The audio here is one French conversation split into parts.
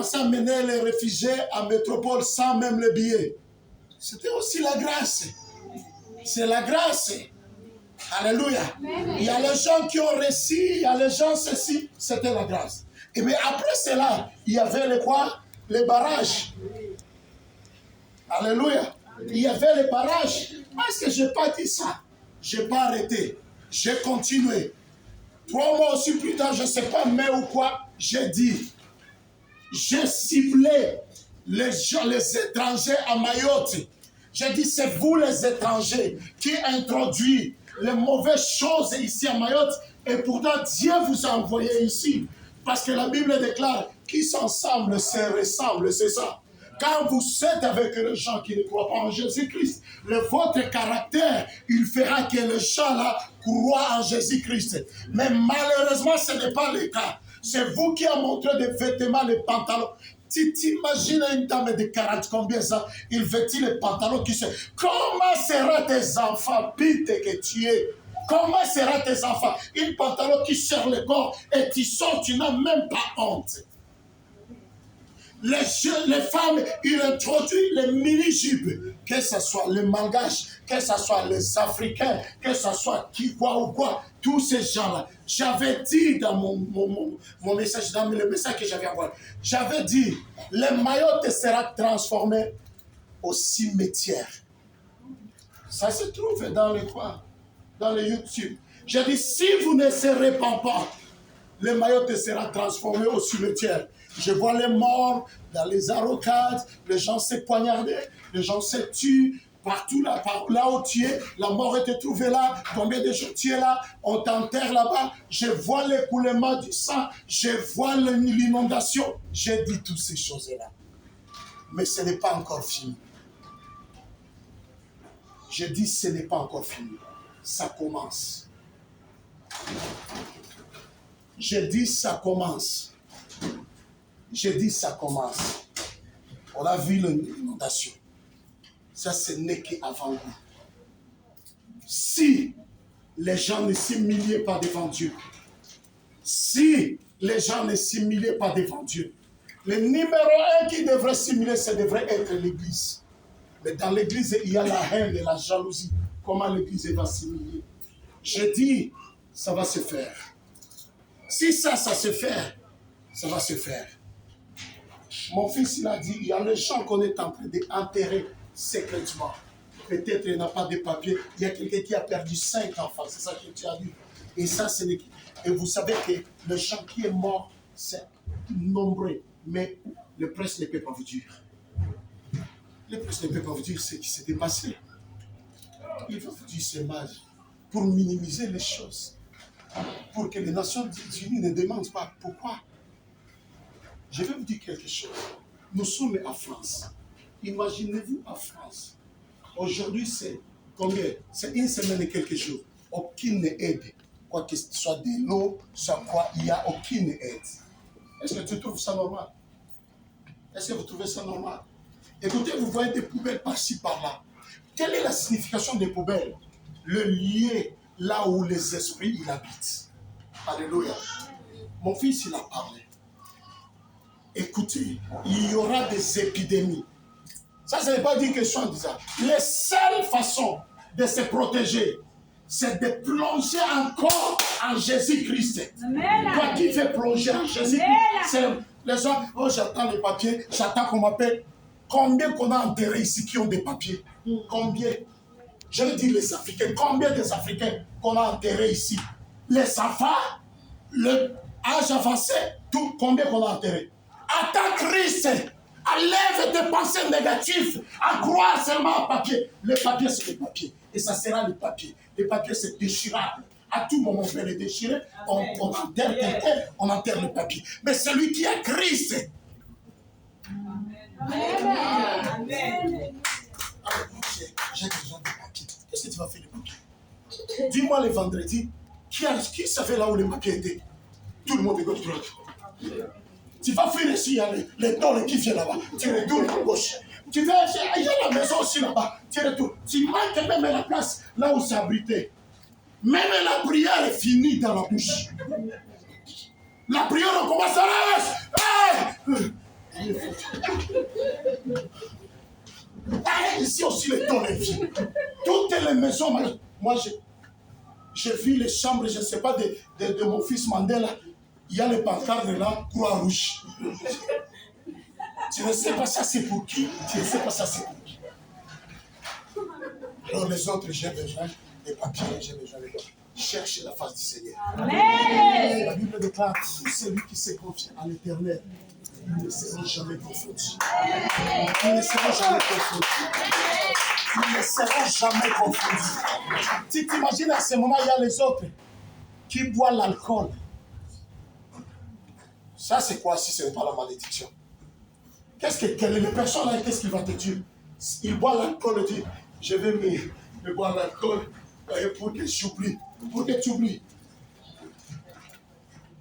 commençait à mener les réfugiés à métropole sans même le billet. C'était aussi la grâce. C'est la grâce. Alléluia. Il y a les gens qui ont réussi, il y a les gens ceci, c'était la grâce. Et bien après cela, il y avait les quoi? Les barrages. Alléluia. Il y avait les barrages. Est-ce que je n'ai pas dit ça? Je n'ai pas arrêté. J'ai continué. 3 mois aussi plus tard, je ne sais pas mais ou quoi, j'ai dit, j'ai ciblé les gens, les étrangers à Mayotte. J'ai dit, c'est vous les étrangers qui introduisez les mauvaises choses ici à Mayotte et pourtant Dieu vous a envoyé ici. Parce que la Bible déclare, qui s'ensemble se ressemble, c'est ça. Quand vous êtes avec les gens qui ne croient pas en Jésus-Christ, votre caractère, il fera que les gens là croient en Jésus-Christ. Mais malheureusement, ce n'est pas le cas. C'est vous qui avez montré des vêtements, les pantalons. Tu t'imagines une dame de 40 combien ça, il vêtit les pantalons qui se... Comment sera tes enfants, pite que tu es? Comment sera tes enfants? Une pantalon qui serre le corps et tu sors, tu n'as même pas honte. Les femmes, ils introduisent les mini-jupes, que ce soit les Malgaches, que ce soit les Africains, que ce soit qui, quoi ou quoi, tous ces gens-là. J'avais dit dans mon message, dans le message que j'avais envoyé, j'avais dit, les Mayotte sera transformé au cimetière. Ça se trouve dans le quoi? Dans le YouTube. J'ai dit, si vous ne se répandez pas, les Mayotte sera transformé au cimetière. Je vois les morts dans les arrocades, les gens se poignardent, les gens se tuent, partout là, là où tu es, la mort était trouvée là, combien de jours tu es là, on t'enterre là-bas, je vois l'écoulement du sang, je vois l'inondation, j'ai dit toutes ces choses-là. Mais ce n'est pas encore fini. Je dis ce n'est pas encore fini. Ça commence. Je dis ça commence. J'ai dit ça commence. On a vu l'inondation. Ça, ce n'est qu'avant nous. Si les gens ne s'humiliaient pas devant Dieu, si les gens ne s'humiliaient pas devant Dieu, le numéro 1 qui devrait s'humilier, ça devrait être l'Église. Mais dans l'Église, il y a la haine et la jalousie. Comment l'Église va s'humilier? Je dis, ça va se faire. Si ça se fait, ça va se faire. Mon fils, il a dit, il y a les gens qu'on est en train d'enterrer secrètement. Peut-être il n'a pas de papier. Il y a quelqu'un qui a perdu 5 enfants. C'est ça que tu as dit. Et ça, c'est... Et vous savez que le gens qui est mort, c'est nombreux. Mais le presse ne peut pas vous dire. Le presse ne peut pas vous dire ce qui s'était passé. Il va vous dire c'est mal. Pour minimiser les choses. Pour que les Nations Unies ne demandent pas pourquoi. Je vais vous dire quelque chose. Nous sommes en France. Imaginez-vous en France. Aujourd'hui, c'est combien? C'est une semaine et quelques jours. Aucune aide. Quoi que ce soit de l'eau, soit quoi, il n'y a aucune aide. Est-ce que tu trouves ça normal? Est-ce que vous trouvez ça normal? Écoutez, vous voyez des poubelles par-ci, par-là. Quelle est la signification des poubelles? Le lieu là où les esprits ils habitent. Alléluia. Mon fils, il a parlé. Écoutez, il y aura des épidémies. Ça ne veut pas dire que je suis en disant. Les seules façons de se protéger, c'est de plonger encore en Jésus-Christ. Toi qui veux plonger en Jésus-Christ, les gens, oh j'attends les papiers, j'attends qu'on m'appelle. Combien qu'on a enterré ici qui ont des papiers? Combien? Je veux dire les Africains. Combien des Africains qu'on a enterrés ici? Les enfants, le âge avancé, tout, combien qu'on a enterré? Attends Christ, enlève tes pensées négatives, à croire seulement au papier. Le papier, c'est le papier. Et ça sera le papier. Le papier, c'est déchirable. À tout moment, on peut le déchirer. On enterre quelqu'un, on enterre le papier. Mais celui qui a Christ. Amen. J'ai besoin de papier. Qu'est-ce que tu vas faire le papier? Dis-moi le vendredi, qui savait là où le papier était? Tout le monde est gauche. Tu vas faire ici, il y a les dons qui viennent là-bas. Tu retournes à gauche. Tu vas, il y a la maison aussi là-bas. Tu retournes. Tu manques même la place là où c'est abrité. Même la prière est finie dans la bouche. La prière, on commence à la Ah, ici aussi, le temps est vie. Toutes les maisons, moi, j'ai vu les chambres, je ne sais pas, de mon fils Mandela. Il y a les pancartes là, Croix-Rouge. Tu ne sais pas ça, c'est pour qui? Tu ne sais pas ça, c'est pour qui? Alors les autres, j'ai besoin des papiers, j'ai besoin de l'autre. Cherchez la face du Seigneur. Amen. La Bible déclare, tout celui qui se confie à l'Éternel, ils ne seront jamais confondus. Ils ne seront jamais confondus. Ils ne seront jamais confondus. Tu t'imagines à ce moment, il y a les autres qui boivent l'alcool. Ça, c'est quoi si ce n'est pas la malédiction? Quelle est la personne là, qu'est-ce qu'il va te dire? Il boit l'alcool et dit, je vais me boire l'alcool pour que j'oublie. Pour que tu oublies.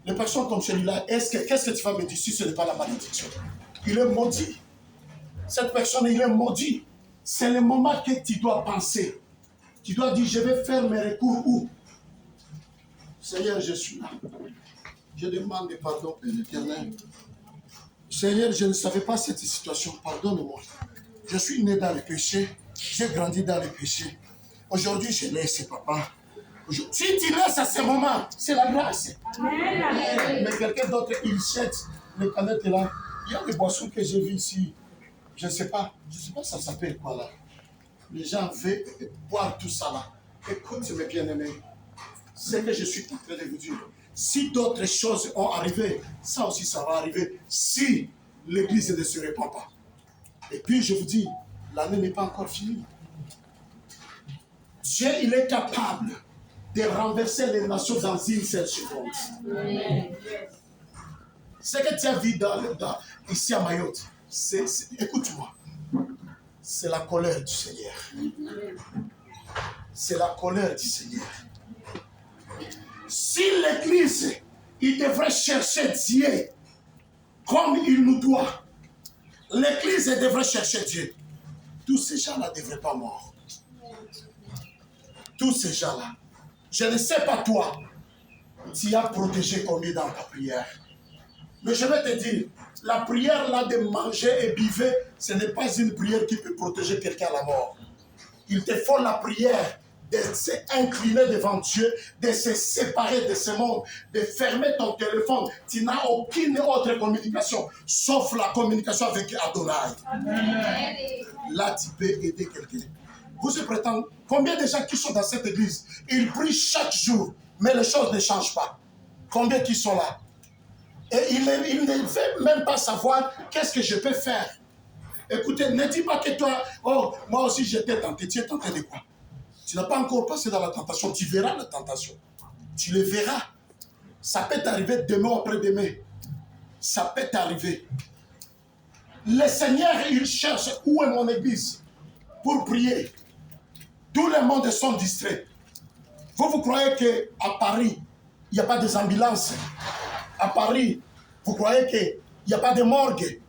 Les personnes comme celui-là, qu'est-ce que tu vas me dire si ce n'est pas la malédiction? Il est maudit. Cette personne, il est maudit. C'est le moment que tu dois penser. Tu dois dire, je vais faire mes recours où? Seigneur, je suis là. Je demande pardon à l'Éternel. Seigneur, je ne savais pas cette situation. Pardonne-moi. Je suis né dans le péché. J'ai grandi dans le péché. Aujourd'hui, je laisse papa. Si tu laisses à ce moment, c'est la grâce. Amen. Mais quelqu'un d'autre, il jette les canettes là. Il y a des boissons que j'ai vues ici. Je ne sais pas ça s'appelle quoi là. Les gens veulent boire tout ça là. Écoute mes bien-aimés, c'est que je suis en train de vous dire. Si d'autres choses ont arrivé, ça aussi ça va arriver si l'Église ne se répand pas. Et puis je vous dis, l'année n'est pas encore finie. Dieu, il est capable de renverser les nations dans une seule seconde. Ce que tu as vu ici à Mayotte, écoute-moi, c'est la colère du Seigneur. C'est la colère du Seigneur. Si l'Église, il devrait chercher Dieu comme il nous doit, l'Église devrait chercher Dieu. Tous ces gens-là ne devraient pas mourir. Tous ces gens-là. Je ne sais pas toi, tu as protégé combien dans ta prière. Mais je vais te dire, la prière là de manger et buvir, ce n'est pas une prière qui peut protéger quelqu'un à la mort. Il te faut la prière de s'incliner devant Dieu, de se séparer de ce monde, de fermer ton téléphone. Tu n'as aucune autre communication, sauf la communication avec Adonai. Amen. Là, tu peux aider quelqu'un. Vous se prétendez, combien de gens qui sont dans cette église, ils prient chaque jour, mais les choses ne changent pas. Combien qui sont là? Et ils ne veulent même pas savoir qu'est-ce que je peux faire. Écoutez, ne dis pas que toi, oh, moi aussi j'étais tenté. Tu es tenté de quoi? Tu n'as pas encore passé dans la tentation. Tu verras la tentation. Tu le verras. Ça peut t'arriver demain ou après-demain. Ça peut t'arriver. Le Seigneur, il cherche où est mon église pour prier. Tout le monde sont distraits. Vous croyez qu'à Paris, il n'y a pas des ambulances? À Paris, vous croyez qu'il n'y a pas de morgue?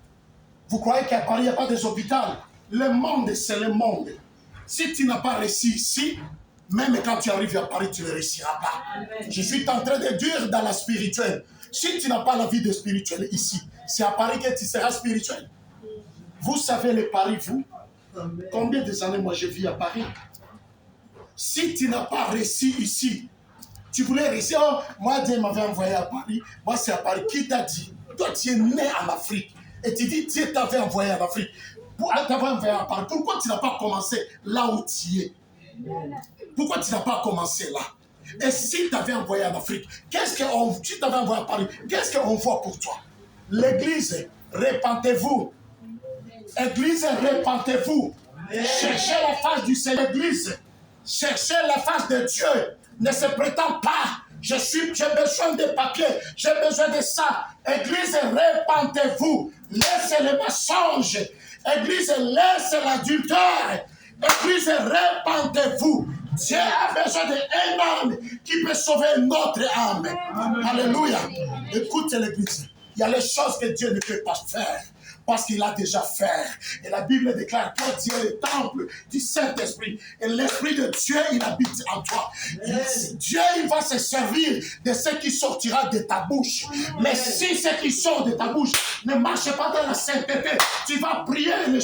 Vous croyez qu'à Paris, il n'y a pas des hôpitaux? Le monde, c'est le monde. Si tu n'as pas réussi ici, même quand tu arrives à Paris, tu ne réussiras pas. Amen. Je suis en train de dire dans la spirituelle. Si tu n'as pas la vie de spirituel ici, c'est à Paris que tu seras spirituel. Vous savez les Paris, vous? Amen. Combien de années moi je vis à Paris? Si tu n'as pas réussi ici, tu voulais réussir. Oh, moi, Dieu m'avait envoyé à Paris. Moi, c'est à Paris. Qui t'a dit? Toi, tu es né en Afrique. Et tu dis, Dieu t'avait envoyé en Afrique. T'avais envoyé à Paris. Pourquoi tu n'as pas commencé là où tu es? Pourquoi tu n'as pas commencé là? Et si tu t'avais envoyé en Afrique, tu t'avais envoyé à Paris, qu'est-ce qu'on voit pour toi? L'église, répentez-vous. Église, répentez-vous. Cherchez la face du Seigneur. Église, cherchez la face de Dieu. Ne se prétend pas. J'ai besoin de papiers. J'ai besoin de ça. Église, répentez-vous. Laissez les mensonges. Église, laissez l'adultère. Église, répentez-vous. Dieu a besoin d'un âme qui peut sauver notre âme. Amen. Alléluia. Écoutez l'église. Il y a les choses que Dieu ne peut pas faire. parce qu'il a déjà fait. Et la Bible déclare que Dieu est le temple du Saint-Esprit. Et l'Esprit de Dieu, il habite en toi. Dieu, il va se servir de ce qui sortira de ta bouche. Mais si ce qui sort de ta bouche ne marche pas dans la sainteté, tu vas prier le